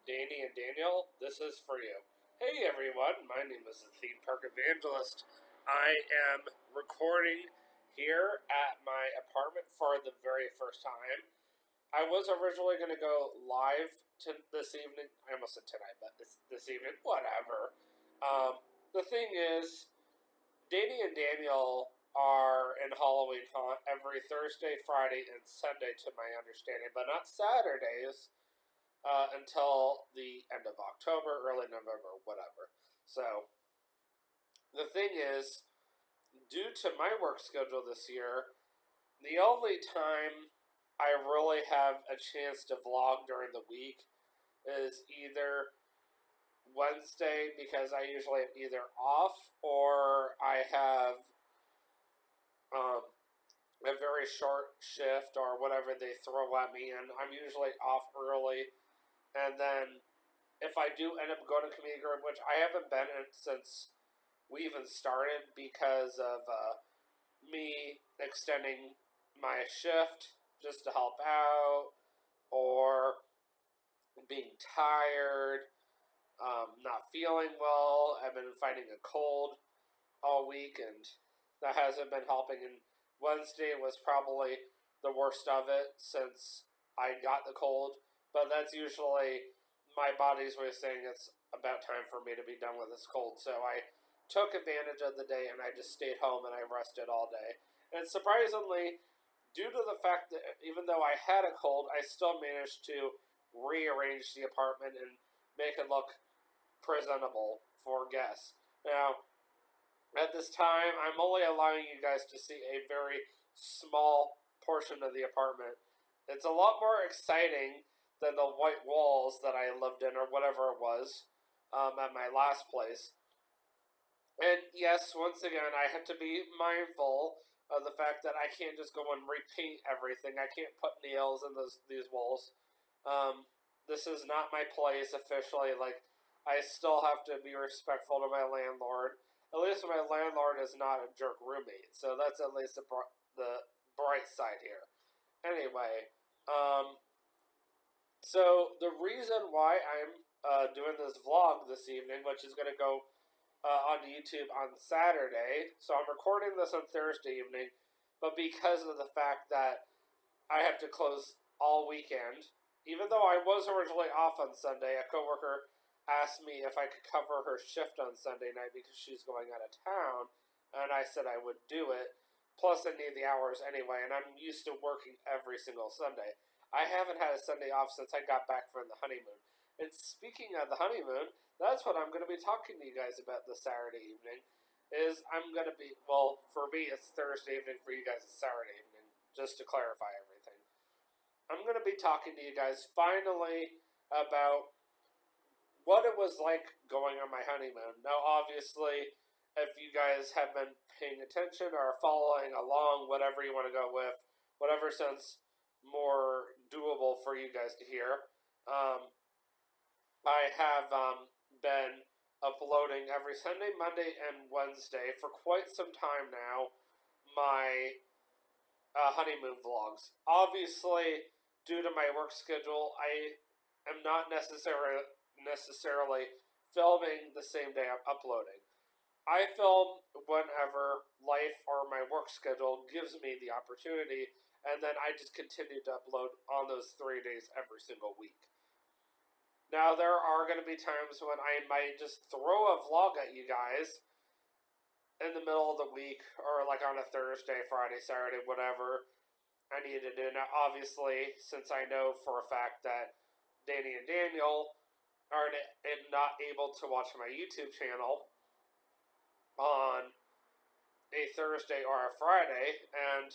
Dani and Daniel, this is for you. Hey everyone, my name is the Theme Park Evangelist. I am recording here at my apartment for the very first time. I was originally going to go live this evening. I almost said tonight, but it's this evening. Whatever. The thing is, Dani and Daniel are in Halloween haunt every Thursday, Friday, and Sunday, to my understanding, but not Saturdays until the end of October, early November, whatever. So, the thing is, due to my work schedule this year, the only time I really have a chance to vlog during the week is either Wednesday, because I usually am either off or I have a very short shift or whatever they throw at me, and I'm usually off early. And then if I do end up going to community group, which I haven't been in since we even started because of me extending my shift just to help out, or being tired, not feeling well. I've been fighting a cold all week, and that hasn't been helping. And Wednesday was probably the worst of it since I got the cold. But that's usually my body's way of saying it's about time for me to be done with this cold. So I took advantage of the day and I just stayed home and I rested all day. And surprisingly, due to the fact that even though I had a cold, I still managed to rearrange the apartment and make it look presentable for guests. Now, at this time, I'm only allowing you guys to see a very small portion of the apartment. It's a lot more exciting than the white walls that I lived in, or whatever it was, at my last place. And yes, once again, I have to be mindful of the fact that I can't just go and repaint everything. I can't put nails in these walls. This is not my place officially. Like, I still have to be respectful to my landlord. At least my landlord is not a jerk roommate, so that's at least the bright side here. Anyway, so the reason why I'm doing this vlog this evening, which is going to go on YouTube on Saturday, so I'm recording this on Thursday evening, but because of the fact that I have to close all weekend, even though I was originally off on Sunday, a coworker asked me if I could cover her shift on Sunday night because she's going out of town, and I said I would do it. Plus, I need the hours anyway, and I'm used to working every single Sunday. I haven't had a Sunday off since I got back from the honeymoon. And speaking of the honeymoon, that's what I'm going to be talking to you guys about this Saturday evening. I'm going to be, well, for me it's Thursday evening, for you guys it's Saturday evening, just to clarify everything. I'm going to be talking to you guys finally about what it was like going on my honeymoon. Now, obviously, if you guys have been paying attention or following along, whatever you want to go with, whatever sounds more doable for you guys to hear, I have been uploading every Sunday, Monday, and Wednesday for quite some time now my honeymoon vlogs. Obviously, due to my work schedule, I am not necessarily filming the same day I'm uploading. I film whenever life or my work schedule gives me the opportunity, and then I just continue to upload on those 3 days every single week. Now, there are going to be times when I might just throw a vlog at you guys in the middle of the week, or like on a Thursday, Friday, Saturday, whatever I need to do. Now, obviously, since I know for a fact that Dani and Daniel are not able to watch my YouTube channel on a Thursday or a Friday, and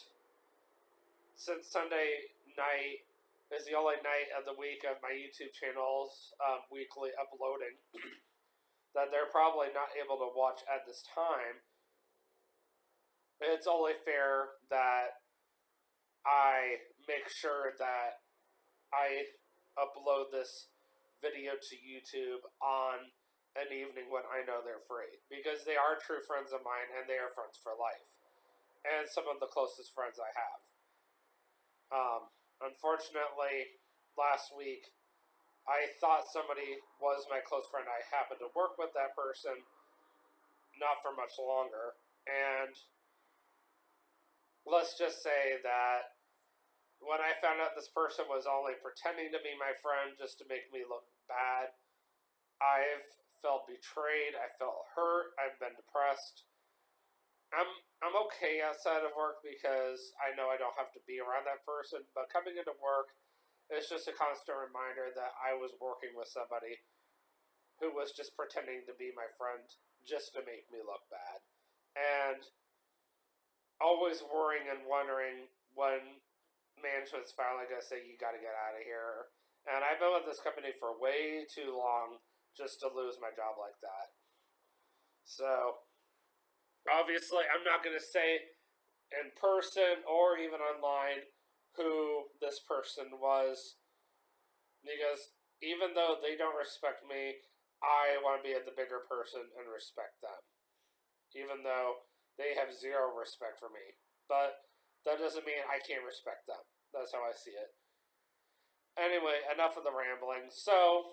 since Sunday night is the only night of the week of my YouTube channel's weekly uploading that they're probably not able to watch at this time, it's only fair that I make sure that I upload this video to YouTube on an evening when I know they're free, because they are true friends of mine and they are friends for life, and some of the closest friends I have. Unfortunately, last week I thought somebody was my close friend. I happened to work with that person not for much longer. And let's just say that when I found out this person was only pretending to be my friend just to make me look bad, I've felt betrayed. I felt hurt. I've been depressed. I'm okay outside of work because I know I don't have to be around that person. But coming into work, it's just a constant reminder that I was working with somebody who was just pretending to be my friend just to make me look bad. And always worrying and wondering when management's finally going to say, you got to get out of here. And I've been with this company for way too long just to lose my job like that. So, obviously, I'm not going to say in person or even online who this person was, because even though they don't respect me, I want to be the bigger person and respect them, even though they have zero respect for me. But that doesn't mean I can't respect them. That's how I see it. Anyway, enough of the rambling. So,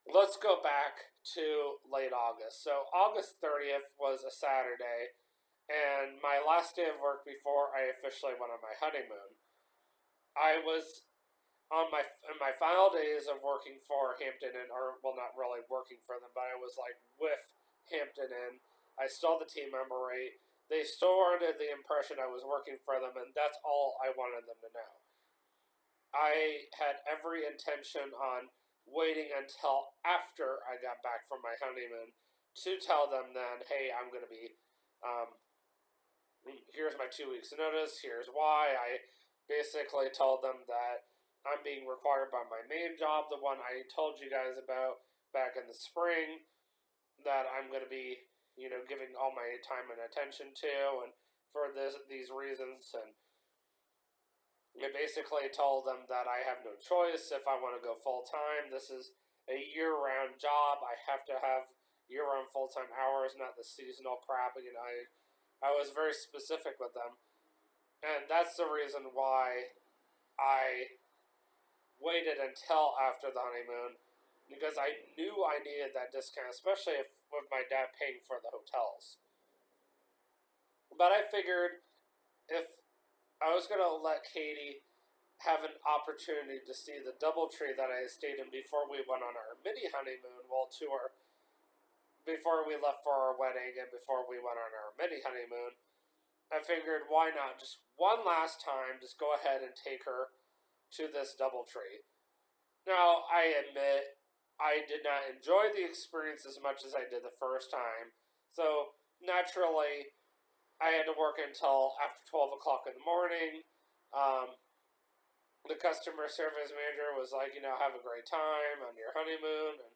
let's go back to late August. So, August 30th was a Saturday, and my last day of work before I officially went on my honeymoon. I was in my final days of working for Hampton Inn, or well, not really working for them, but I was like with Hampton Inn. I still had the team member rate. They still were under the impression I was working for them, and that's all I wanted them to know. I had every intention on waiting until after I got back from my honeymoon to tell them then, hey, I'm going to be, here's my 2 weeks notice, here's why. I basically told them that I'm being required by my main job, the one I told you guys about back in the spring, that I'm going to be, giving all my time and attention to, and for these reasons, and I basically told them that I have no choice if I want to go full time. This is a year-round job. I have to have year-round full-time hours, not the seasonal crap. I was very specific with them, and that's the reason why I waited until after the honeymoon, because I knew I needed that discount, especially with my dad paying for the hotels. But I figured if I was going to let Katie have an opportunity to see the DoubleTree that I stayed in before we went on our mini honeymoon, before we left for our wedding and before we went on our mini honeymoon, I figured why not just one last time, just go ahead and take her to this DoubleTree. Now, I admit I did not enjoy the experience as much as I did the first time, so naturally I had to work until after 12 o'clock in the morning. The customer service manager was like, have a great time on your honeymoon. And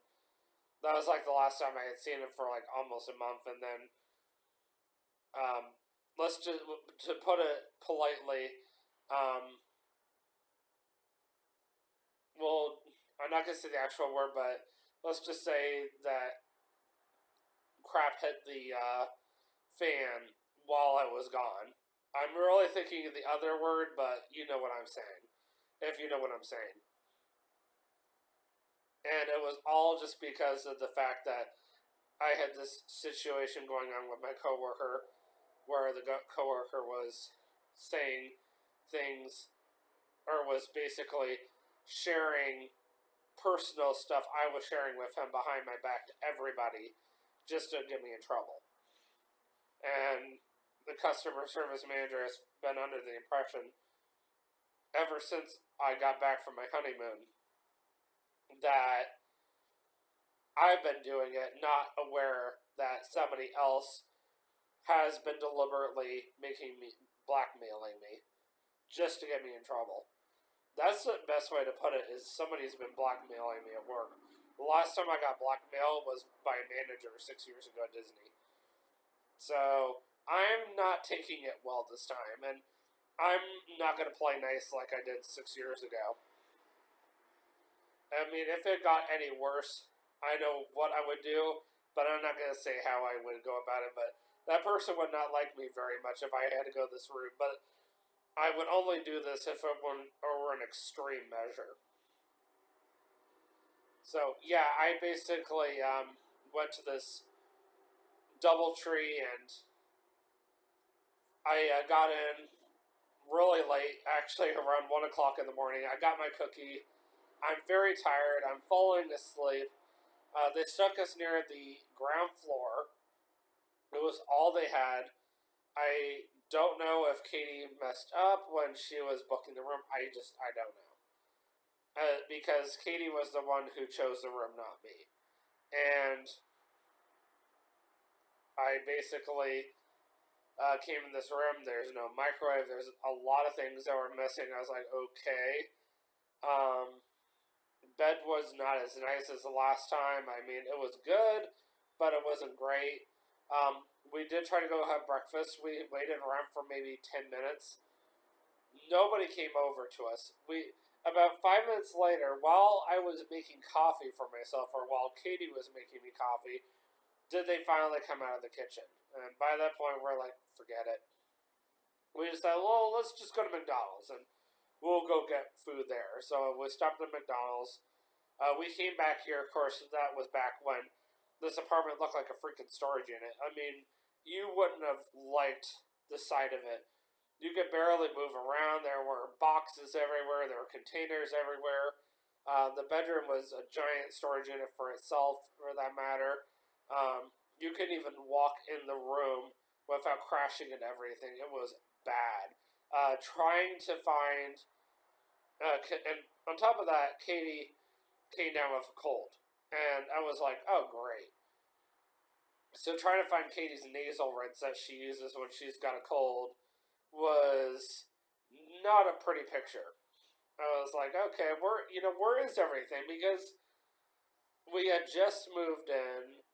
that was like the last time I had seen him for like almost a month. And then, let's just, to put it politely, well, I'm not going to say the actual word, but let's just say that crap hit the fan while I was gone. I'm really thinking of the other word, but you know what I'm saying. If you know what I'm saying. And it was all just because of the fact that I had this situation going on with my coworker where the coworker was saying things, or was basically sharing personal stuff I was sharing with him behind my back to everybody just to get me in trouble. And the customer service manager has been under the impression ever since I got back from my honeymoon that I've been doing it, not aware that somebody else has been deliberately blackmailing me just to get me in trouble. That's the best way to put it, is somebody's been blackmailing me at work. The last time I got blackmailed was by a manager 6 years ago at Disney. So I'm not taking it well this time, and I'm not going to play nice like I did 6 years ago. I mean, if it got any worse, I know what I would do, but I'm not going to say how I would go about it. But that person would not like me very much if I had to go this route. But I would only do this if it were an extreme measure. So yeah, I basically went to this DoubleTree and I got in really late, actually around 1 o'clock in the morning. I got my cookie. I'm very tired. I'm falling asleep. They stuck us near the ground floor. It was all they had. I don't know if Katie messed up when she was booking the room. I don't know. Because Katie was the one who chose the room, not me. And I basically came in this room. There's no microwave. There's a lot of things that were missing. I was like, okay. Um, Bed was not as nice as the last time. I mean, it was good, but it wasn't great. We did try to go have breakfast. We waited around for maybe 10 minutes. Nobody came over to us. About 5 minutes later, while I was making coffee for myself, or while Katie was making me coffee, did they finally come out of the kitchen. And by that point, we're like, forget it. We decided, well, let's just go to McDonald's and we'll go get food there. So we stopped at McDonald's. We came back here. Of course, that was back when this apartment looked like a freaking storage unit. I mean, you wouldn't have liked the sight of it. You could barely move around. There were boxes everywhere. There were containers everywhere. The bedroom was a giant storage unit for itself, for that matter. You couldn't even walk in the room without crashing into everything. It was bad. Trying to find, and on top of that, Katie came down with a cold. And I was like, oh, great. So trying to find Katie's nasal rinse that she uses when she's got a cold was not a pretty picture. I was like, okay, where is everything? Because we had just moved in,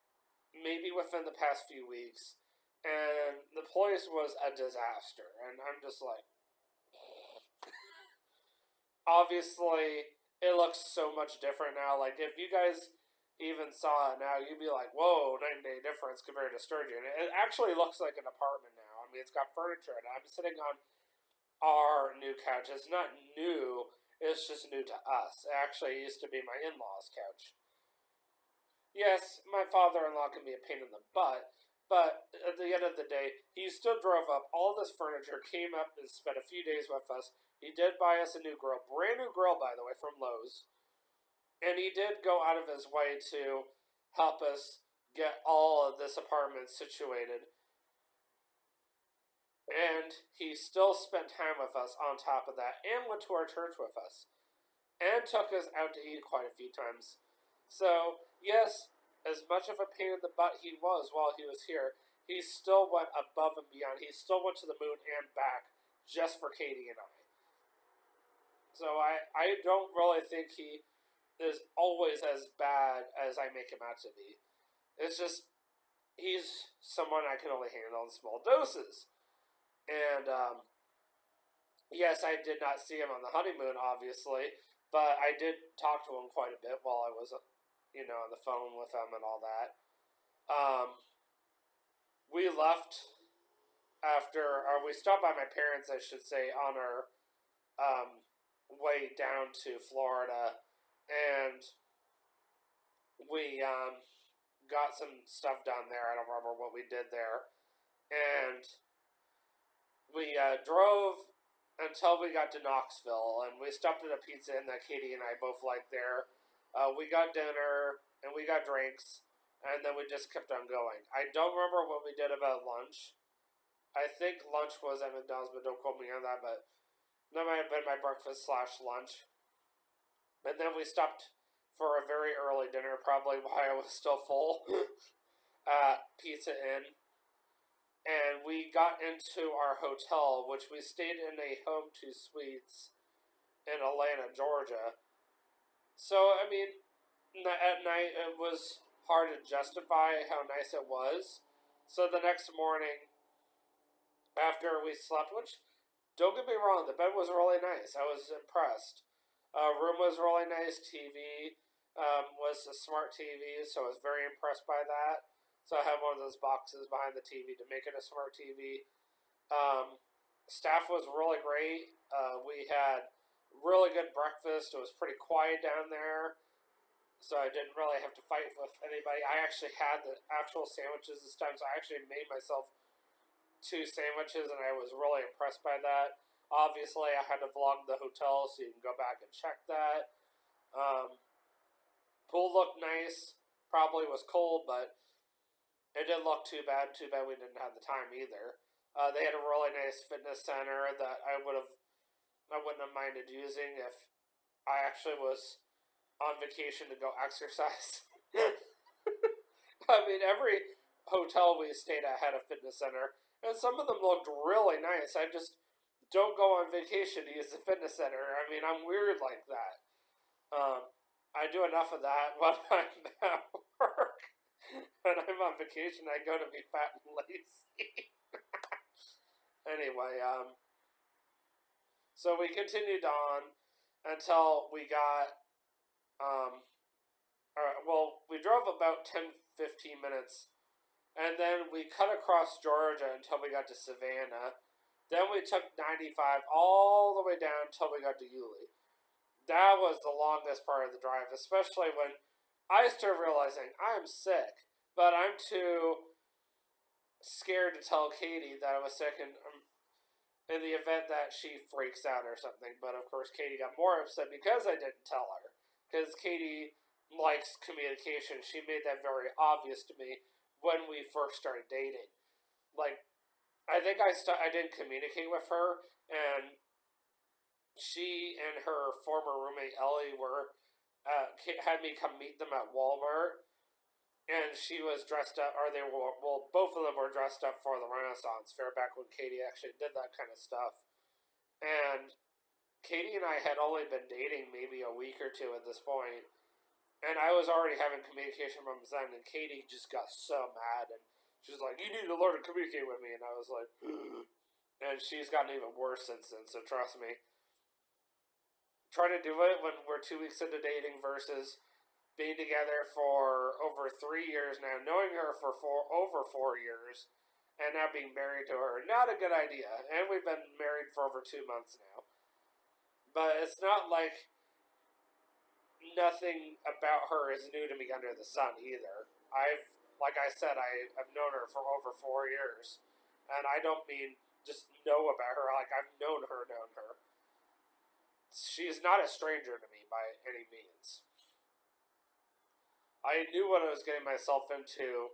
maybe within the past few weeks, and the place was a disaster. And I'm just like, obviously, it looks so much different now. Like, if you guys even saw it now, you'd be like, whoa, night and day difference compared to Sturgeon. It actually looks like an apartment now. I mean, it's got furniture, and I'm sitting on our new couch. It's not new, it's just new to us. It actually used to be my in law's couch. Yes, my father in law can be a pain in the butt, but at the end of the day, he still drove up all this furniture, came up and spent a few days with us. He did buy us a new grill, brand new grill, by the way, from Lowe's. And he did go out of his way to help us get all of this apartment situated. And he still spent time with us on top of that, and went to our church with us, and took us out to eat quite a few times. So, yes, as much of a pain in the butt he was while he was here, he still went above and beyond. He still went to the moon and back just for Katie and I. So I don't really think he is always as bad as I make him out to be. It's just, he's someone I can only handle in small doses. And, yes, I did not see him on the honeymoon, obviously, but I did talk to him quite a bit while I was, on the phone with him and all that. We left after, or we stopped by my parents, I should say, on our way down to Florida, and we got some stuff done there. I don't remember what we did there, and we drove until we got to Knoxville, and we stopped at a pizza inn that Katie and I both liked there. We got dinner, and we got drinks, and then we just kept on going. I don't remember what we did about lunch. I think lunch was at McDonald's, but don't quote me on that, but that might have been my breakfast / lunch. And then we stopped for a very early dinner, probably while I was still full, at Pizza Inn. And we got into our hotel, which we stayed in a Home2 Suites in Atlanta, Georgia. So, I mean, at night it was hard to justify how nice it was. So the next morning, after we slept, which, don't get me wrong, the bed was really nice. I was impressed. Room was really nice. TV was a smart TV, so I was very impressed by that. So I have one of those boxes behind the TV to make it a smart TV. Staff was really great. We had really good breakfast. It was pretty quiet down there. so I didn't really have to fight with anybody. I actually had the actual sandwiches this time, so I actually made myself 2 sandwiches, and I was really impressed by that. Obviously, I had to vlog the hotel, so you can go back and check that. Pool looked nice. Probably was cold, but it didn't look too bad. Too bad we didn't have the time either. They had a really nice fitness center that I wouldn't have minded using if I actually was on vacation to go exercise. I mean, every hotel we stayed at had a fitness center, and some of them looked really nice. I just don't go on vacation to use the fitness center. I mean, I'm weird like that. I do enough of that when I'm at work. When I'm on vacation, I go to be fat and lazy. Anyway, so we continued on until we got, we drove about 10-15 minutes, and then we cut across Georgia until we got to Savannah. Then we took 95 all the way down until we got to Yulee. That was the longest part of the drive, especially when I started realizing I'm sick, but I'm too scared to tell Katie that I was sick in the event that she freaks out or something. But of course, Katie got more upset because I didn't tell her. Because Katie likes communication. She made that very obvious to me when we first started dating. Like, I think I didn't communicate with her, and she and her former roommate Ellie had me come meet them at Walmart, and she was dressed up, or both of them were dressed up for the Renaissance Fair back when Katie actually did that kind of stuff. And Katie and I had only been dating maybe a week or two at this point, and I was already having communication from then, and Katie just got so mad, and she was like, "You need to learn to communicate with me," and I was like, and she's gotten even worse since then, so trust me. Trying to do it when we're 2 weeks into dating versus being together for over 3 years now, knowing her for over 4 years, and now being married to her. Not a good idea. And we've been married for over 2 months now. But it's not like nothing about her is new to me under the sun either. Like I said, I've known her for over 4 years. And I don't mean just know about her. Like, I've known her. She's not a stranger to me by any means. I knew what I was getting myself into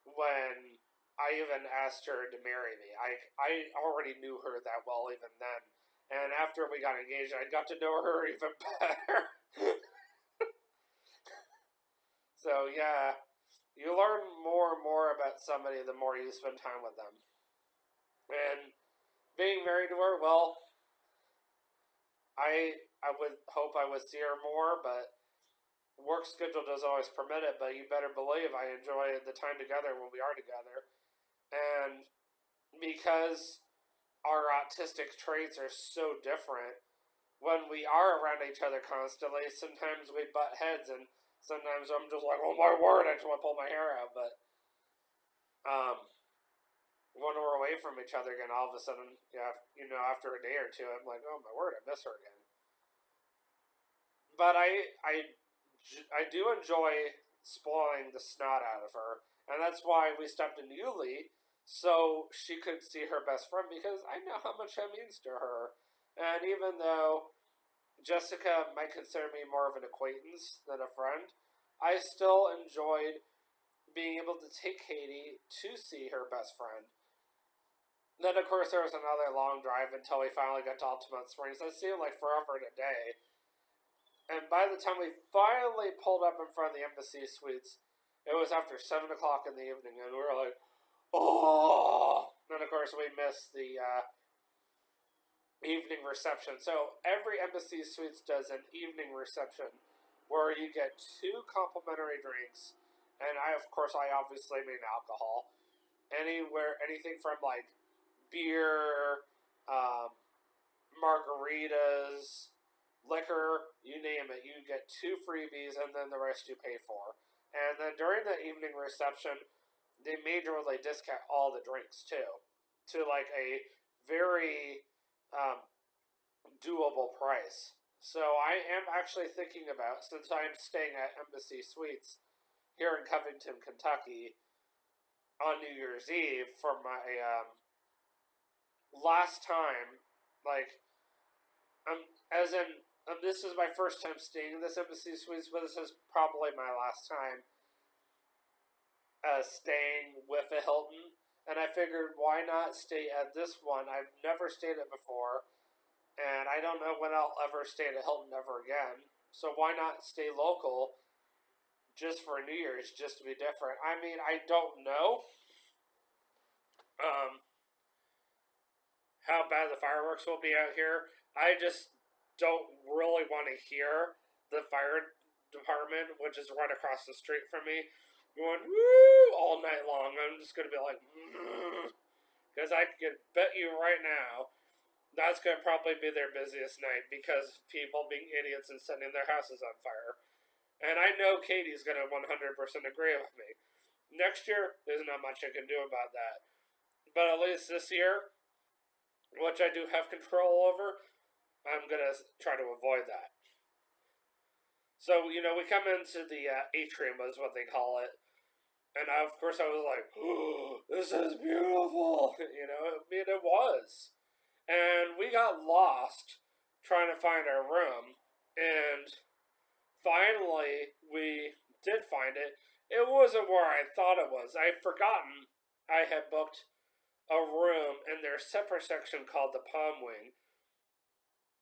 when I even asked her to marry me. I already knew her that well even then. And after we got engaged, I got to know her even better. So, yeah, you learn more and more about somebody the more you spend time with them. And being married to her, well, I would hope I would see her more, but work schedule doesn't always permit it, but you better believe I enjoy the time together when we are together. And because our autistic traits are so different, when we are around each other constantly, sometimes we butt heads, and sometimes I'm just like, oh my word, I just want to pull my hair out. But when we're away from each other again, all of a sudden, after a day or two, I'm like, oh my word, I miss her again. But I do enjoy spoiling the snot out of her, and that's why we stepped in Yulee, so she could see her best friend, because I know how much that means to her. And even though Jessica might consider me more of an acquaintance than a friend, I still enjoyed being able to take Katie to see her best friend. Then, of course, there was another long drive until we finally got to Altamont Springs. It seemed like forever and a day. And by the time we finally pulled up in front of the Embassy Suites, it was after 7 o'clock in the evening, and we were like, oh! And, of course, we missed the evening reception. So every Embassy Suites does an evening reception where you get 2 complimentary drinks, and I obviously mean alcohol. Anything from like beer, margaritas, liquor, you name it. You get 2 freebies, and then the rest you pay for. And then during the evening reception, they majorly discount all the drinks too, to like a very doable price. So I am actually thinking about, since I'm staying at Embassy Suites here in Covington, Kentucky, on New Year's Eve for my last time, like, as in, this is my first time staying in this Embassy Suites, but this is probably my last time staying with a Hilton. And I figured, why not stay at this one? I've never stayed at before, and I don't know when I'll ever stay at a Hilton ever again. So why not stay local just for New Year's, just to be different? I mean, I don't know um, how bad the fireworks will be out here. I just don't really want to hear the fire department, which is right across the street from me, going woo all night long. I'm just gonna be like, because I can bet you right now that's gonna probably be their busiest night because of people being idiots and setting their houses on fire. And I know Katie's gonna 100% agree with me. Next year, there's not much I can do about that. But at least this year, which I do have control over, I'm gonna try to avoid that. So we come into the atrium, is what they call it, and of course I was like, oh, "This is beautiful," I mean, it was, and we got lost trying to find our room, and finally we did find it. It wasn't where I thought it was. I'd forgotten I had booked a room in their separate section called the Palm Wing.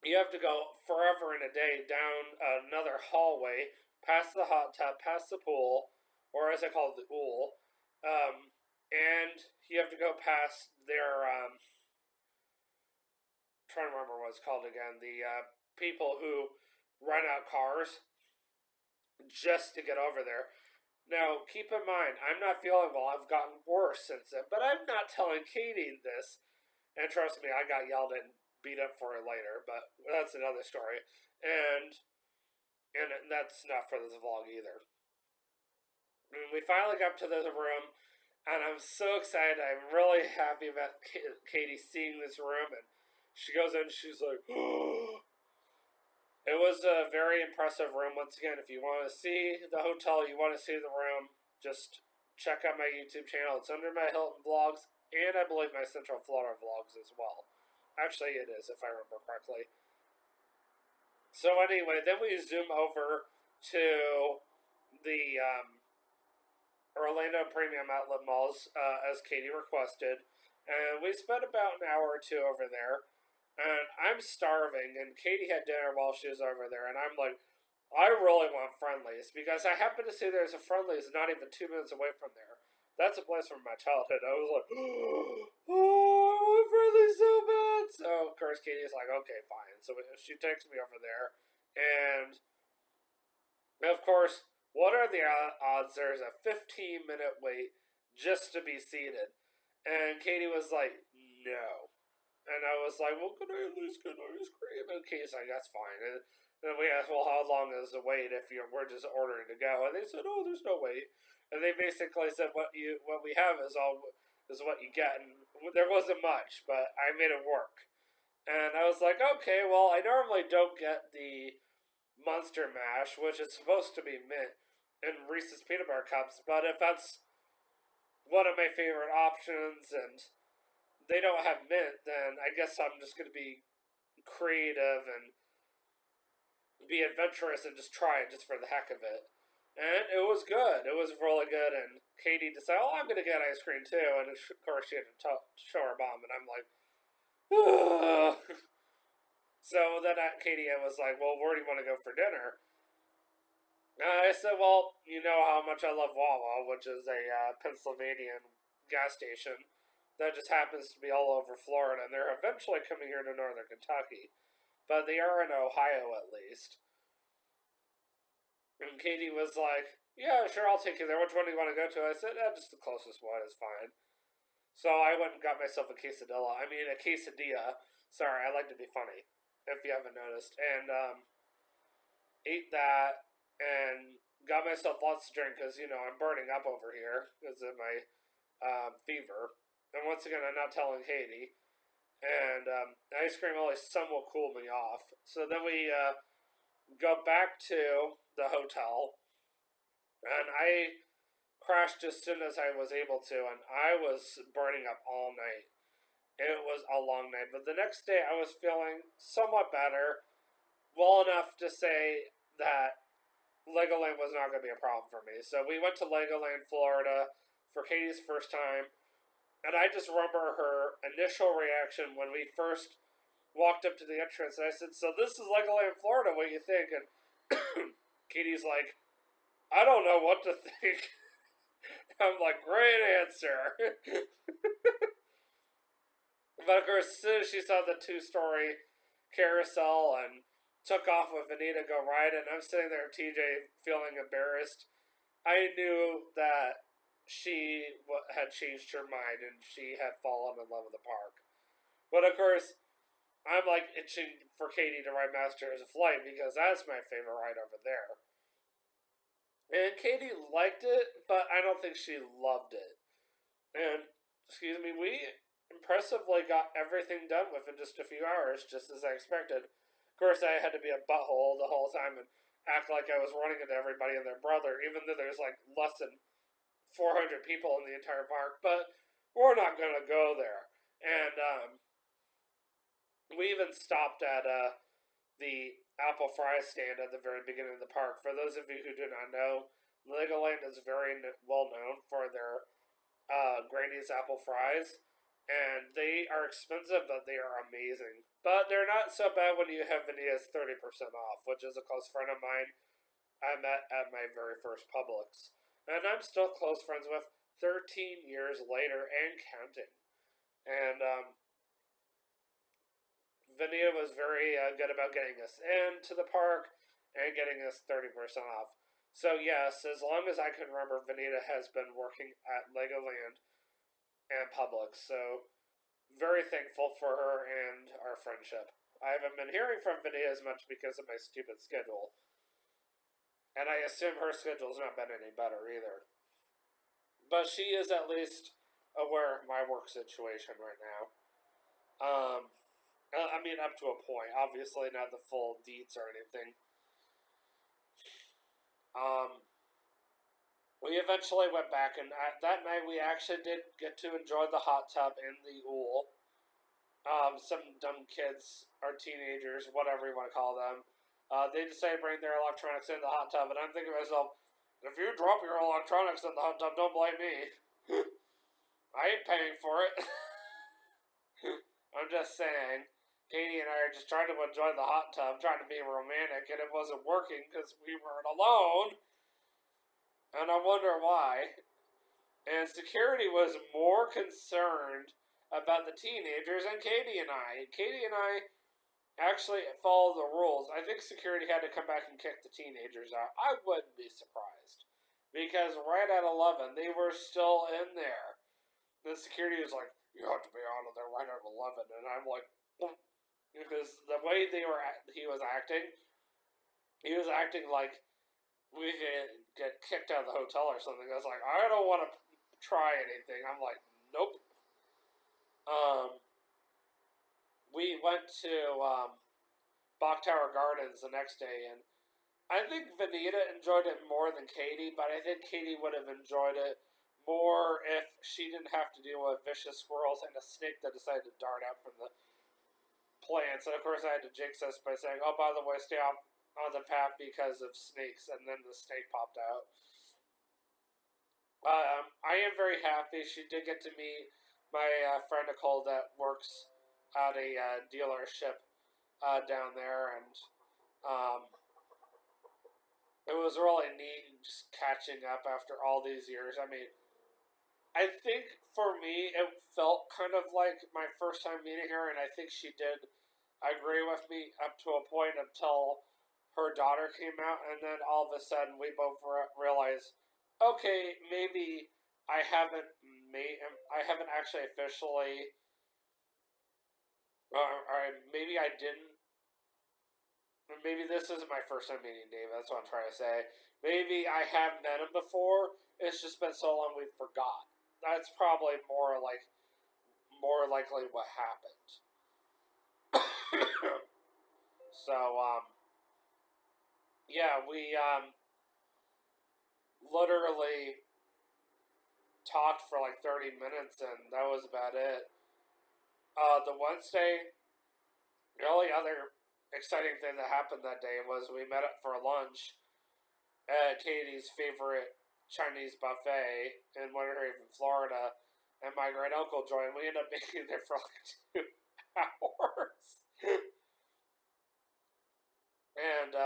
You have to go forever and a day down another hallway, past the hot tub, past the pool, or as I call it, the ool, and you have to go past their trying to remember what it's called again. The people who rent out cars just to get over there. Now, keep in mind, I'm not feeling well. I've gotten worse since then, but I'm not telling Katie this. And trust me, I got yelled at and beat up for it later, but that's another story. And that's not for this vlog either. And we finally got to the room, and I'm so excited. I'm really happy about Katie seeing this room, and she goes in, and she's like, oh. It was a very impressive room. Once again, if you want to see the hotel, you want to see the room, just check out my YouTube channel. It's under my Hilton vlogs, and I believe my Central Florida vlogs as well. Actually, it is, if I remember correctly. So anyway, then we zoom over to the Orlando Premium Outlet Malls, as Katie requested, and we spent about an hour or two over there. And I'm starving, and Katie had dinner while she was over there, and I'm like, I really want Friendlies, because I happen to see there's a Friendlies not even 2 minutes away from there. That's a place from my childhood. I was like, oh, I want Friendlies so bad. So, of course, Katie's like, okay, fine. So she takes me over there, and of course, what are the odds there's a 15-minute wait just to be seated? And Katie was like, no. And I was like, well, could I at least get ice cream? And Katie's like, that's fine. And then we asked, well, how long is the wait if we're just ordering to go? And they said, oh, there's no wait. And they basically said, what we have is what you get. And there wasn't much, but I made it work. And I was like, okay, well, I normally don't get the Monster Mash, which is supposed to be mint, and Reese's Peanut Butter Cups. But if that's one of my favorite options and they don't have mint, then I guess I'm just going to be creative and be adventurous and just try it just for the heck of it. And it was good. It was really good. And Katie decided, oh, I'm going to get ice cream too. And of course, she had to show her mom. And I'm like, ugh. So then Katie was like, well, where do you want to go for dinner? I said, well, you know how much I love Wawa, which is a Pennsylvania gas station that just happens to be all over Florida, and they're eventually coming here to northern Kentucky. But they are in Ohio, at least. And Katie was like, yeah, sure, I'll take you there. Which one do you want to go to? I said, just the closest one is fine. So I went and got myself a quesadilla. I mean, a quesadilla. Sorry, I like to be funny, if you haven't noticed. And ate that and got myself lots to drink because, I'm burning up over here because of my fever. And once again, I'm not telling Katie. And ice cream only somewhat cooled me off. So then we go back to the hotel, and I crashed as soon as I was able to, and I was burning up all night. It was a long night, but the next day I was feeling somewhat better, well enough to say that Legoland was not going to be a problem for me. So we went to Legoland, Florida for Katie's first time, and I just remember her initial reaction when we first walked up to the entrance, and I said, "So this is Legoland, Florida. What do you think?" And Katie's like, "I don't know what to think." I'm like, "Great answer." But of course, as soon as she saw the two-story carousel and took off with Anita to go ride, and I'm sitting there, TJ, feeling embarrassed, I knew that she had changed her mind and she had fallen in love with the park. But of course, I'm like itching for Katie to ride Masters of Flight because that's my favorite ride over there. And Katie liked it, but I don't think she loved it. And, excuse me, we impressively got everything done within just a few hours, just as I expected. Of course, I had to be a butthole the whole time and act like I was running into everybody and their brother, even though there's like less than 400 people in the entire park. But we're not going to go there. And we even stopped at the apple fry stand at the very beginning of the park. For those of you who do not know, Legoland is very well known for their Granny's apple fries, and they are expensive, but they are amazing. But they're not so bad when you have Vanilla's 30% off, which is a close friend of mine I met at my very first Publix. And I'm still close friends with 13 years later and counting. And Vanilla was very good about getting us into the park and getting us 30% off. So, yes, as long as I can remember, Vanita has been working at Legoland and Publix. So, very thankful for her and our friendship. I haven't been hearing from Vanita as much because of my stupid schedule. And I assume her schedule's not been any better either. But she is at least aware of my work situation right now. I mean, up to a point. Obviously, not the full deets or anything. Um, we eventually went back, and that night we actually did get to enjoy the hot tub in the pool. Some dumb kids or teenagers, whatever you want to call them, they decided to bring their electronics in the hot tub, and I'm thinking to myself, if you drop your electronics in the hot tub, don't blame me. I ain't paying for it. I'm just saying. Katie and I are just trying to enjoy the hot tub, trying to be romantic, and it wasn't working because we weren't alone. And I wonder why. And security was more concerned about the teenagers than Katie and I. Katie and I actually followed the rules. I think security had to come back and kick the teenagers out. I wouldn't be surprised. Because right at 11, they were still in there. The security was like, you have to be out of there right at 11. And I'm like, because the way he was acting like we could get kicked out of the hotel or something. I was like, I don't want to try anything. I'm like, nope. We went to Bach Tower Gardens the next day, and I think Vanita enjoyed it more than Katie, but I think Katie would have enjoyed it more if she didn't have to deal with vicious squirrels and a snake that decided to dart out from the plants. And of course, I had to jinx us by saying, "Oh, by the way, stay off on the path because of snakes," and then the snake popped out. I am very happy she did get to meet my friend Nicole that works at a dealership down there, and um, it was really neat just catching up after all these years. I mean, I think for me, it felt kind of like my first time meeting her, and I think she did agree with me up to a point until her daughter came out, and then all of a sudden we both realized, okay, maybe I haven't actually officially, or maybe I didn't. Maybe this isn't my first time meeting Dave. That's what I'm trying to say. Maybe I have met him before. It's just been so long we forgot. That's probably more likely what happened. So yeah, we literally talked for like 30 minutes, and that was about it. The Wednesday, the only other exciting thing that happened that day was we met up for lunch at Katie's favorite Chinese buffet in Winter Haven, Florida, and my great uncle joined. We ended up being there for like 2 hours. And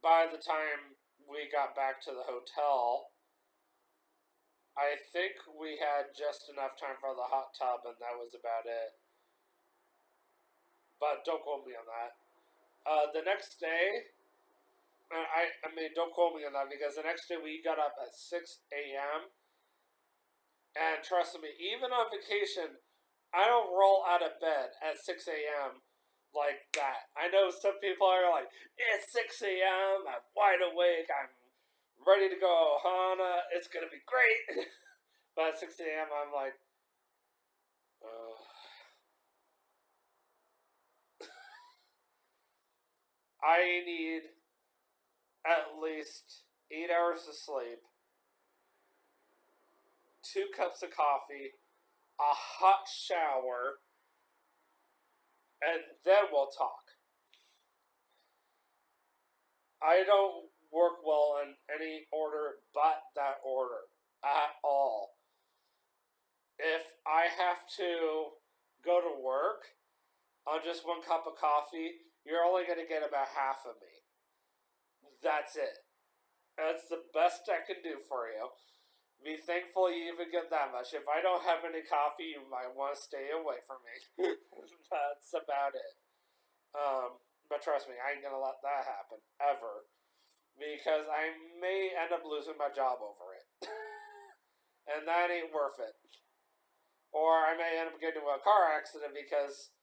by the time we got back to the hotel, I think we had just enough time for the hot tub, and that was about it. But don't quote me on that. The next day, I mean, don't quote me on that because the next day we got up at 6 a.m. And trust me, even on vacation, I don't roll out of bed at 6 a.m. like that. I know some people are like, it's 6 a.m., I'm wide awake, I'm ready to go Ohana, it's gonna be great. But at 6 a.m., I'm like, I need at least 8 hours of sleep, 2 cups of coffee, a hot shower, and then we'll talk. I don't work well in any order but that order at all. If I have to go to work on just 1 cup of coffee, you're only going to get about half of me. That's it. That's the best I can do for you. Be thankful you even get that much. If I don't have any coffee, you might want to stay away from me. That's about it. But trust me, I ain't gonna let that happen ever because I may end up losing my job over it, and that ain't worth it. Or I may end up getting into a car accident because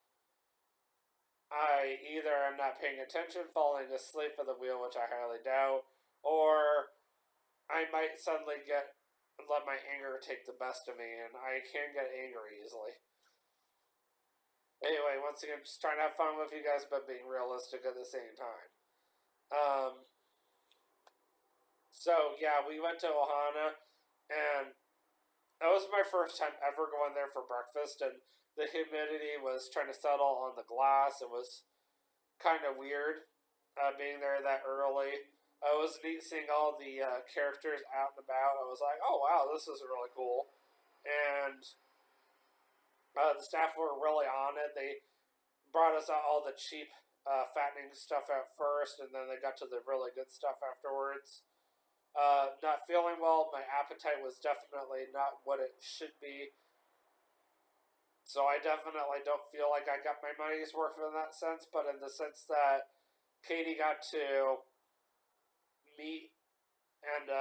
I either am not paying attention, falling asleep at the wheel, which I highly doubt, or I might suddenly let my anger take the best of me, and I can get angry easily. Anyway, once again, just trying to have fun with you guys, but being realistic at the same time. Um, so yeah, we went to Ohana, and that was my first time ever going there for breakfast, and the humidity was trying to settle on the glass. It was kind of weird being there that early. It was neat seeing all the characters out and about. I was like, oh wow, this is really cool. And the staff were really on it. They brought us out all the cheap fattening stuff at first, and then they got to the really good stuff afterwards. Not feeling well. My appetite was definitely not what it should be. So I definitely don't feel like I got my money's worth in that sense, but in the sense that Katie got to meet and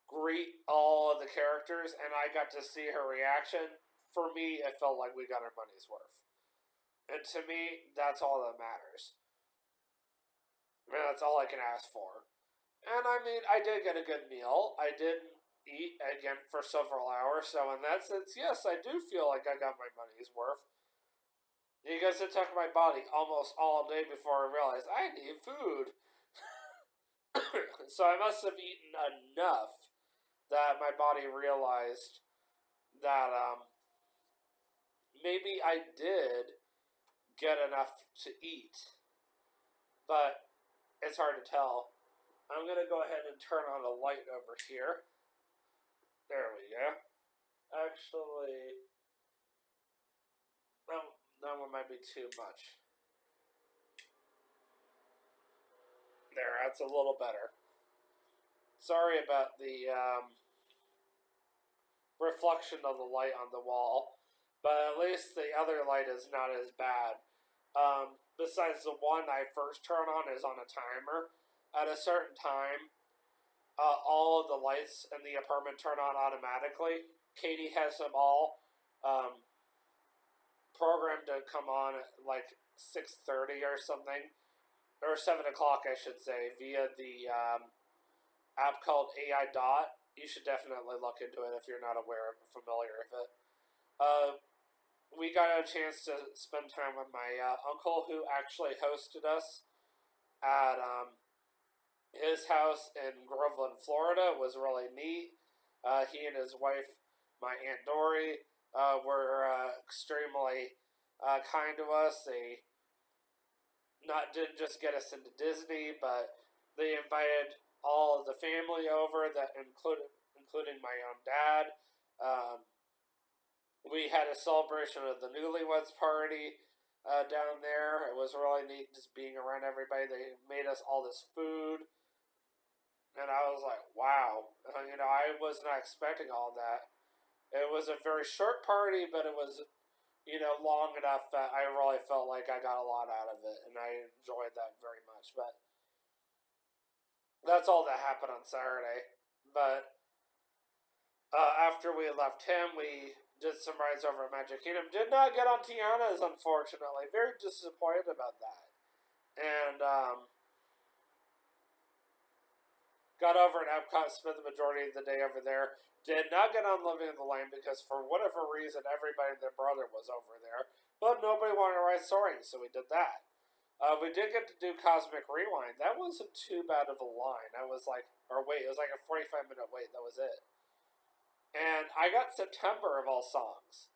greet all of the characters, and I got to see her reaction. For me, it felt like we got our money's worth. And to me, that's all that matters. I mean, that's all I can ask for. And I mean, I did get a good meal. I did eat again for several hours, so in that sense, yes, I do feel like I got my money's worth. You guys attacked my body almost all day before I realized I need food. So I must have eaten enough that my body realized that maybe I did get enough to eat, but it's hard to tell. I'm gonna go ahead and turn on a light over here. There we go. Actually, no, that one might be too much. There, that's a little better. Sorry about the reflection of the light on the wall, but at least the other light is not as bad. Besides the one I first turn on is on a timer. At a certain time, all of the lights in the apartment turn on automatically. Katie has them all programmed to come on at like 6:30 or something, or 7 o'clock, I should say, via the app called AI Dot. You should definitely look into it if you're not familiar with it. We got a chance to spend time with my uncle, who actually hosted us at his house in Groveland, Florida was really neat. He and his wife, my Aunt Dory, were extremely kind to us. They not didn't just get us into Disney, but they invited all of the family over, that including my own dad. Um, we had a celebration of the newlyweds party down there. It was really neat just being around everybody. They made us all this food, and I was like, wow. I was not expecting all that. It was a very short party, but it was, long enough that I really felt like I got a lot out of it, and I enjoyed that very much. But that's all that happened on Saturday. But after we left him, we did some rides over at Magic Kingdom. Did not get on Tiana's, unfortunately. Very disappointed about that. And got over at Epcot, spent the majority of the day over there. Did not get on Living in the Land because for whatever reason, everybody and their brother was over there. But nobody wanted to ride Soaring, so we did that. We did get to do Cosmic Rewind. That wasn't too bad of a line. It was like a 45-minute wait. That was it. And I got September of all songs,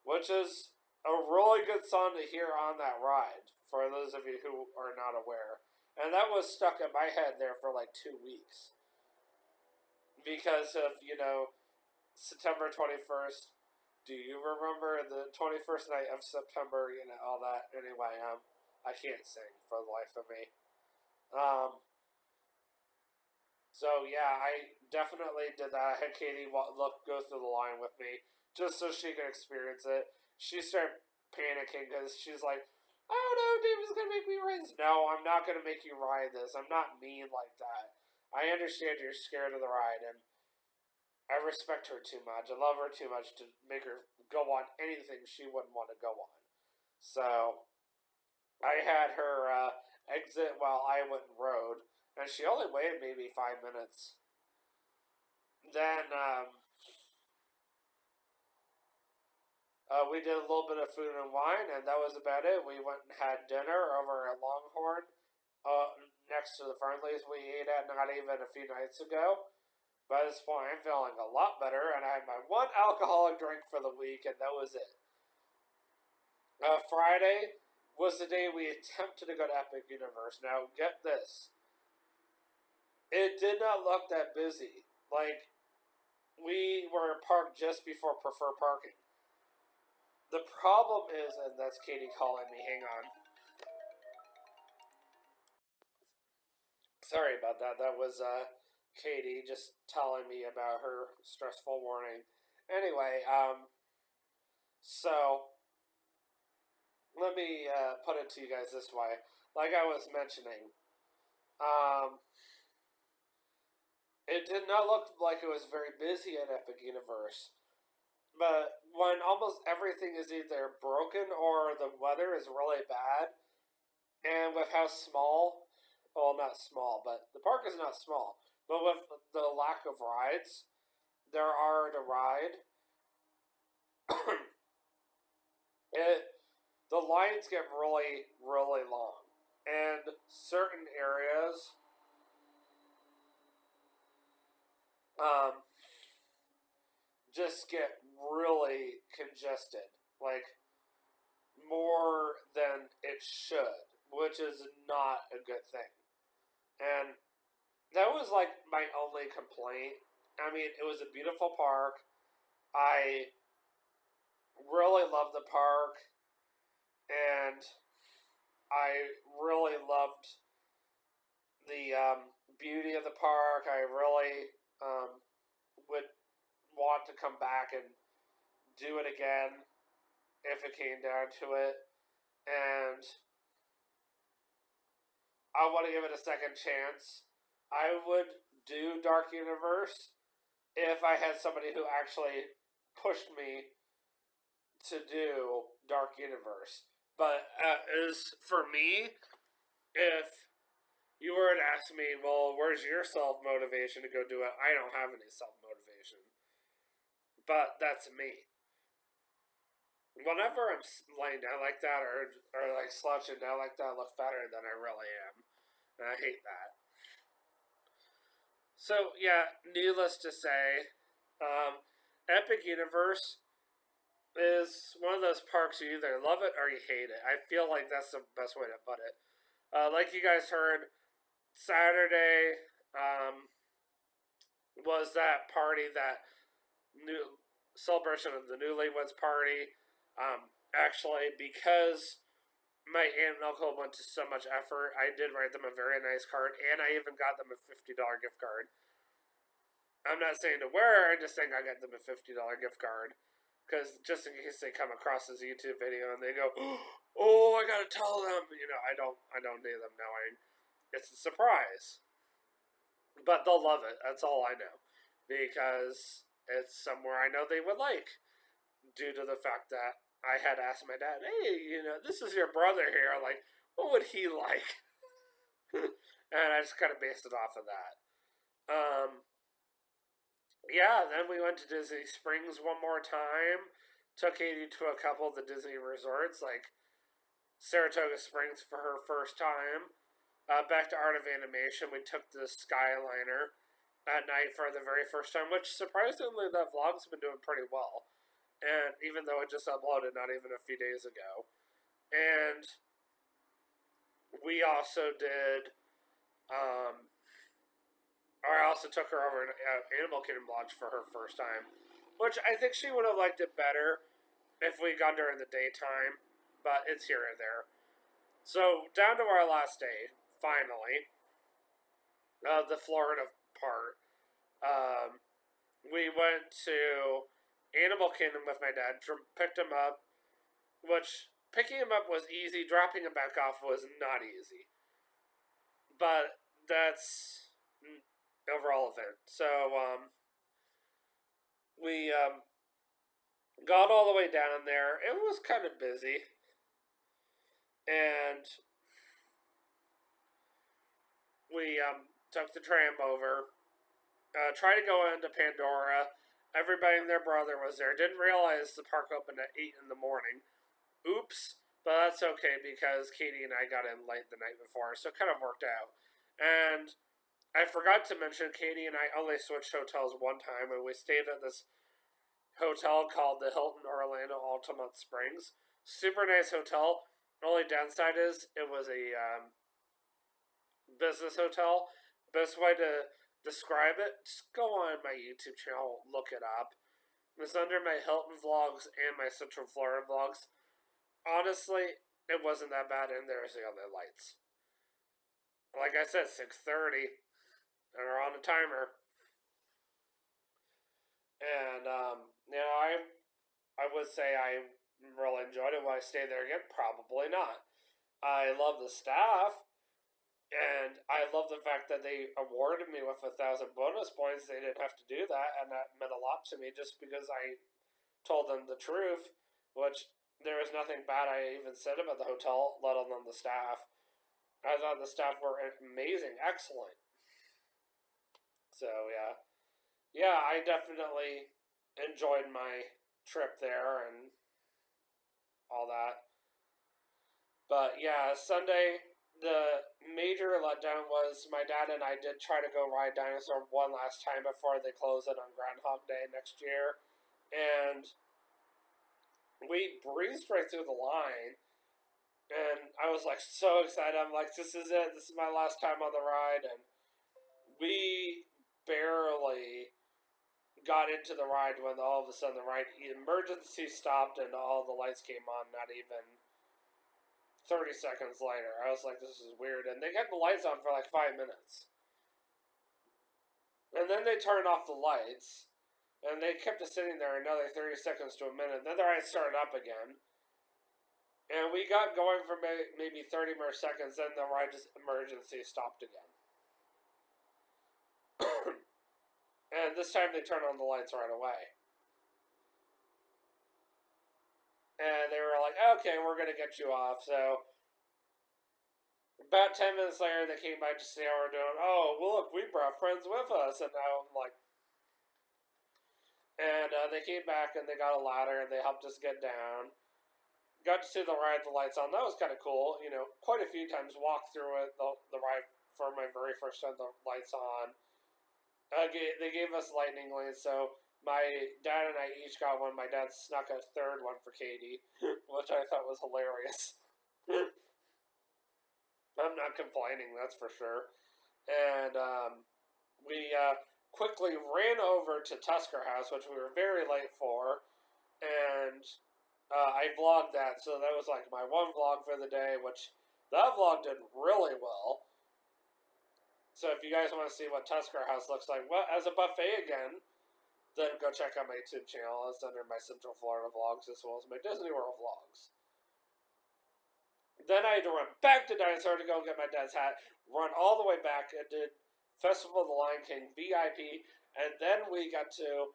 which is a really good song to hear on that ride, for those of you who are not aware. And that was stuck in my head there for like 2 weeks. Because of, September 21st. Do you remember the 21st night of September, all that? Anyway, I can't sing for the life of me. So yeah, I definitely did that. I had Katie go through the line with me just so she could experience it. She started panicking because she's like, "Oh no, David's gonna make me ride this." No, I'm not gonna make you ride this. I'm not mean like that. I understand you're scared of the ride, and I respect her too much. I love her too much to make her go on anything she wouldn't want to go on. So I had her exit while I went and rode, and she only waited maybe 5 minutes. Then we did a little bit of food and wine, and that was about it. We went and had dinner over at Longhorn, next to the Friendlies we ate at not even a few nights ago. By this point, I'm feeling a lot better, and I had my one alcoholic drink for the week, and that was it. Friday was the day we attempted to go to Epic Universe. Now, get this. It did not look that busy. Like, we were parked just before preferred parking. The problem is, and that's Katie calling me, hang on. Sorry about that. That was Katie just telling me about her stressful morning. Anyway, so let me put it to you guys this way. Like I was mentioning, it did not look like it was very busy at Epic Universe. But when almost everything is either broken or the weather is really bad, and with how small, well, not small, but the park is not small, but with the lack of rides there are to ride, the lines get really, really long. And certain areas just get really congested. Like, more than it should, which is not a good thing. And that was like my only complaint. I mean, it was a beautiful park. I really loved the park, and I really loved the beauty of the park. I really would want to come back and do it again if it came down to it. And I want to give it a second chance. I would do Dark Universe if I had somebody who actually pushed me to do Dark Universe. But as for me, if you were to ask me, well, where's your self-motivation to go do it? I don't have any self-motivation. But that's me. Whenever I'm laying down like that or like slouching down like that, I look better than I really am. And I hate that. So, yeah, needless to say, Epic Universe is one of those parks you either love it or you hate it. I feel like that's the best way to put it. Like you guys heard, Saturday was that party, that new celebration of the newlyweds party. Actually, because my aunt and uncle went to so much effort, I did write them a very nice card, and I even got them a $50 gift card. I'm not saying to wear, I'm just saying I got them a $50 gift card. Because just in case they come across this YouTube video and they go, oh, I gotta tell them, I don't need them knowing. It's a surprise. But they'll love it. That's all I know. Because it's somewhere I know they would like. Due to the fact that I had asked my dad, hey, this is your brother here. Like, what would he like? And I just kind of based it off of that. Yeah, then we went to Disney Springs one more time. Took Katie to a couple of the Disney resorts, like Saratoga Springs for her first time. Back to Art of Animation, we took the Skyliner at night for the very first time, which surprisingly, that vlog's been doing pretty well. And even though it just uploaded not even a few days ago. And we also did, or I also took her over to Animal Kingdom Lodge for her first time, which I think she would have liked it better if we gone during the daytime, but it's here and there. So, down to our last day, finally, the Florida part. We went to Animal Kingdom with my dad, picked him up, which picking him up was easy, dropping him back off was not easy. But that's irrelevant. So, we got all the way down there. It was kind of busy. And we took the tram over, tried to go into Pandora. Everybody and their brother was there. Didn't realize the park opened at 8 in the morning. Oops. But that's okay because Katie and I got in late the night before, so it kind of worked out. And I forgot to mention, Katie and I only switched hotels one time, and we stayed at this hotel called the Hilton Orlando Altamont Springs. Super nice hotel. Only downside is it was a business hotel. Best way to describe it, just go on my YouTube channel, look it up. It's under my Hilton vlogs and my Central Florida vlogs. Honestly, it wasn't that bad, and there's the other lights. Like I said, 6:30, and we're on a timer. And I would say I really enjoyed it. Will I stay there again? Probably not. I love the staff, and I love the fact that they awarded me with 1,000 bonus points. They didn't have to do that, and that meant a lot to me just because I told them the truth, which there was nothing bad I even said about the hotel, let alone the staff. I thought the staff were amazing, excellent. So, yeah. Yeah, I definitely enjoyed my trip there and all that. But yeah, Sunday, the major letdown was my dad and I did try to go ride Dinosaur one last time before they close it on Groundhog Day next year. And we breezed right through the line. And I was like so excited. I'm like, this is it. This is my last time on the ride. And we barely got into the ride when all of a sudden the ride emergency stopped and all the lights came on, not even 30 seconds later. I was like, this is weird. And they kept the lights on for like 5 minutes. And then they turned off the lights. And they kept us sitting there another 30 seconds to a minute. Then the ride started up again. And we got going for maybe 30 more seconds. Then the ride just emergency stopped again. And this time they turned on the lights right away. And they were like, okay, we're going to get you off. So about 10 minutes later, they came by to see how we're doing. Oh, well, look, we brought friends with us. And now I'm like, and they came back and they got a ladder and they helped us get down. Got to see the ride with the lights on. That was kind of cool. You know, quite a few times walked through it, the ride for my very first time, the lights on. they gave us lightning lanes, so my dad and I each got one. My dad snuck a third one for Katie, which I thought was hilarious. I'm not complaining, that's for sure. And we quickly ran over to Tusker House, which we were very late for, and I vlogged that. So that was like my one vlog for the day, which that vlog did really well. So if you guys want to see what Tusker House looks like, well, as a buffet again, then go check out my YouTube channel. It's under my Central Florida vlogs as well as my Disney World vlogs. Then I had to run back to Dinosaur to go get my dad's hat, run all the way back, and did Festival of the Lion King VIP, and then we got to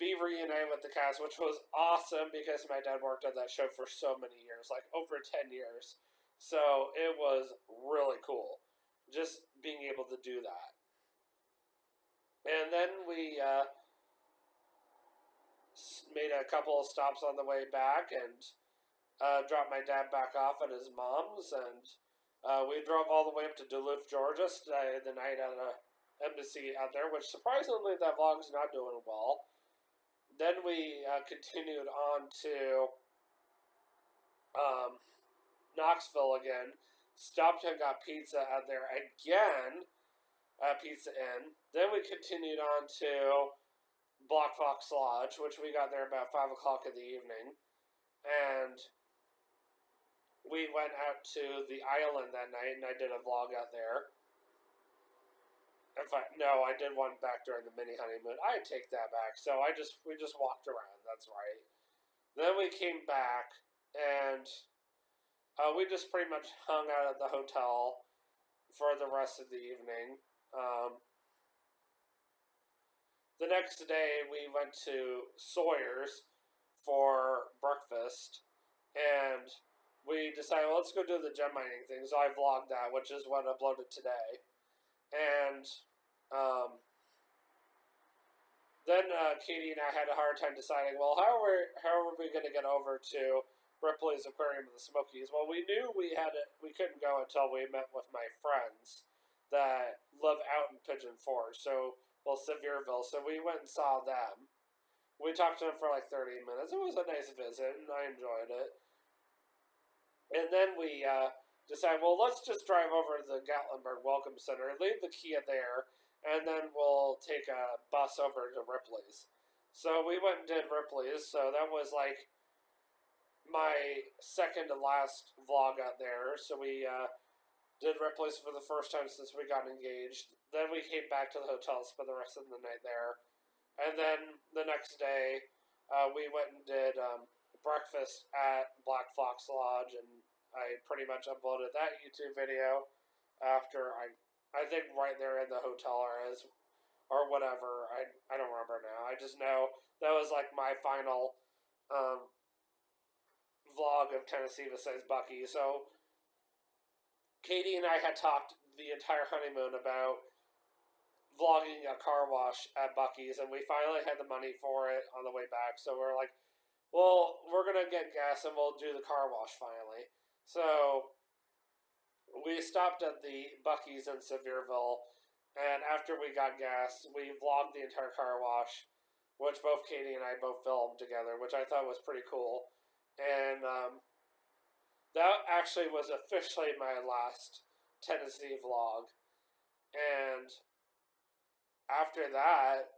be reunited with the cast, which was awesome because my dad worked on that show for so many years, like over 10 years. So it was really cool, just being able to do that. And then we made a couple of stops on the way back and dropped my dad back off at his mom's, and we drove all the way up to Duluth, Georgia, stayed the night at an embassy out there, which surprisingly that vlog's not doing well. Then we continued on to Knoxville again, stopped and got pizza out there again at Pizza Inn. Then we continued on to Black Fox Lodge, which we got there about 5 o'clock in the evening. And we went out to the island that night, and I did a vlog out there. In fact, no, I did one back during the mini honeymoon. I take that back. So we just walked around. That's right. Then we came back, and we just pretty much hung out at the hotel for the rest of the evening. The next day, we went to Sawyer's for breakfast, and we decided, well, let's go do the gem mining thing. So I vlogged that, which is what I uploaded today. And then Katie and I had a hard time deciding, well, how are we going to get over to Ripley's Aquarium of the Smokies? Well, we knew we couldn't go until we met with my friends that live out in Pigeon Forge, Sevierville. So we went and saw them. We talked to them for like 30 minutes. It was a nice visit, and I enjoyed it. And then we decided, well, let's just drive over to the Gatlinburg Welcome Center, leave the Kia there, and then we'll take a bus over to Ripley's. So we went and did Ripley's, so that was like my second to last vlog out there. So we did Ripley's for the first time since we got engaged. Then we came back to the hotel, spent the rest of the night there. And then the next day, we went and did breakfast at Black Fox Lodge, and I pretty much uploaded that YouTube video after I think right there in the hotel or whatever. I don't remember now. I just know that was like my final vlog of Tennessee besides Bucky. So Katie and I had talked the entire honeymoon about vlogging a car wash at Bucky's, and we finally had the money for it on the way back. So we're like, well, we're going to get gas and we'll do the car wash finally. So we stopped at the Bucky's in Sevierville, and after we got gas, we vlogged the entire car wash, which both Katie and I both filmed together, which I thought was pretty cool. And that actually was officially my last Tennessee vlog. And after that,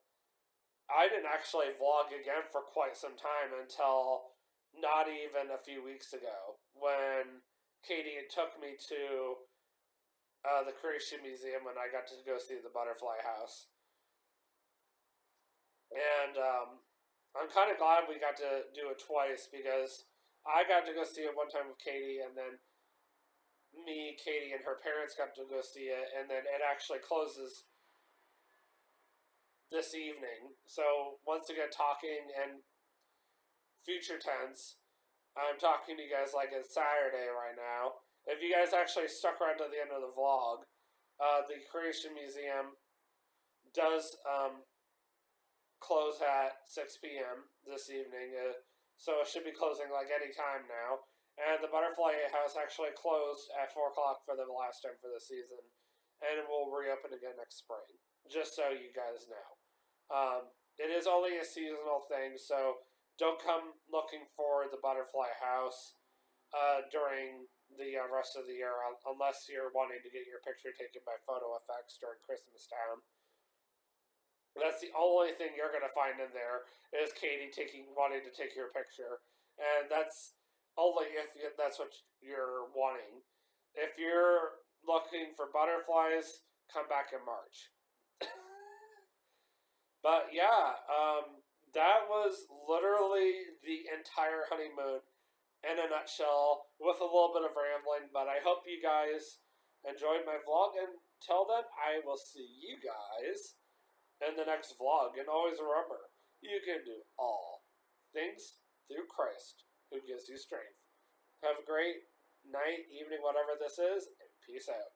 I didn't actually vlog again for quite some time until not even a few weeks ago, when Katie took me to the Creation Museum when I got to go see the Butterfly House. And I'm kind of glad we got to do it twice, because I got to go see it one time with Katie, and then me, Katie, and her parents got to go see it, and then it actually closes this evening. So once again, talking in future tense, I'm talking to you guys like it's Saturday right now. If you guys actually stuck around to the end of the vlog, the Creation Museum does close at 6 p.m. this evening, so it should be closing like any time now. And the Butterfly House actually closed at 4 o'clock for the last time for the season, and it will reopen again next spring. Just so you guys know. It is only a seasonal thing, so don't come looking for the butterfly house during the rest of the year unless you're wanting to get your picture taken by photo effects during Christmas time. That's the only thing you're gonna find in there is Katie wanting to take your picture, and that's only if that's what you're wanting. If you're looking for butterflies, come back in March. But yeah, that was literally the entire honeymoon in a nutshell with a little bit of rambling. But I hope you guys enjoyed my vlog. And till then, I will see you guys in the next vlog. And always remember, you can do all things through Christ who gives you strength. Have a great night, evening, whatever this is, and peace out.